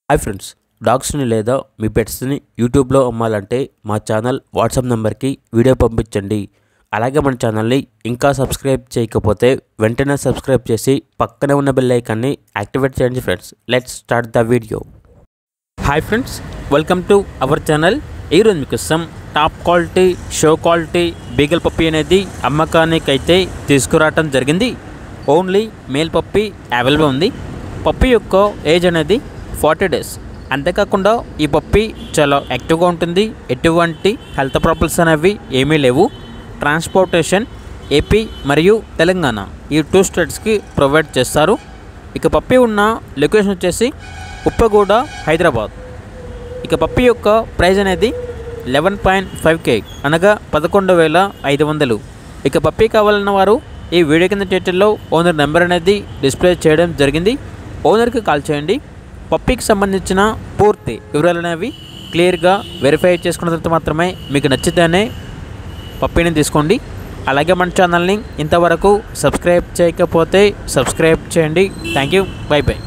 Hi friends, డాగ్స్ని లేదా మీ పెట్స్ని యూట్యూబ్లో అమ్మాలంటే మా ఛానల్ వాట్సాప్ నెంబర్కి వీడియో పంపించండి. అలాగే మన ఛానల్ని ఇంకా సబ్స్క్రైబ్ చేయకపోతే వెంటనే సబ్స్క్రైబ్ చేసి పక్కనే ఉన్న బెల్ ఐకాన్ని యాక్టివేట్ చేయండి friends. Let's start the video. Hi friends, welcome to our channel. ఈరోజు మీకోసం top quality show quality beagle puppy అనేది అమ్మకానికి అయితే తీసుకురావటం జరిగింది. ఓన్లీ మేల్ పప్పీ అవైలబుల్ ఉంది. పప్పీ యొక్క ఏజ్ అనేది 40 days. అంతేకాకుండా ఈ పప్పీ చాలా యాక్టివ్గా ఉంటుంది. ఎటువంటి హెల్త్ ప్రాబ్లమ్స్ అనేవి ఏమీ లేవు. ట్రాన్స్పోర్టేషన్ ఏపీ మరియు తెలంగాణ ఈ 2 స్టేట్స్కి ప్రొవైడ్ చేస్తారు. ఇక పప్పీ ఉన్న లొకేషన్ వచ్చేసి ఉప్పగూడ, హైదరాబాద్. ఇక పప్పీ యొక్క ప్రైస్ అనేది 11.5K అనగా 11,500. ఇక పప్పీ కావాలన్న వారు ఈ వీడియో కింద టైటిల్లో ఓనర్ నెంబర్ అనేది డిస్ప్లే చేయడం జరిగింది. ఓనర్కి కాల్ చేయండి. పప్పీకి సంబంధించిన పూర్తి వివరాలు అనేవి క్లియర్గా వెరిఫై చేసుకున్న తర్వాత మాత్రమే మీకు నచ్చితేనే పప్పీని తీసుకోండి. అలాగే మన ఛానల్ని ఇంతవరకు సబ్స్క్రైబ్ చేయకపోతే సబ్స్క్రైబ్ చేయండి. Thank you. By by.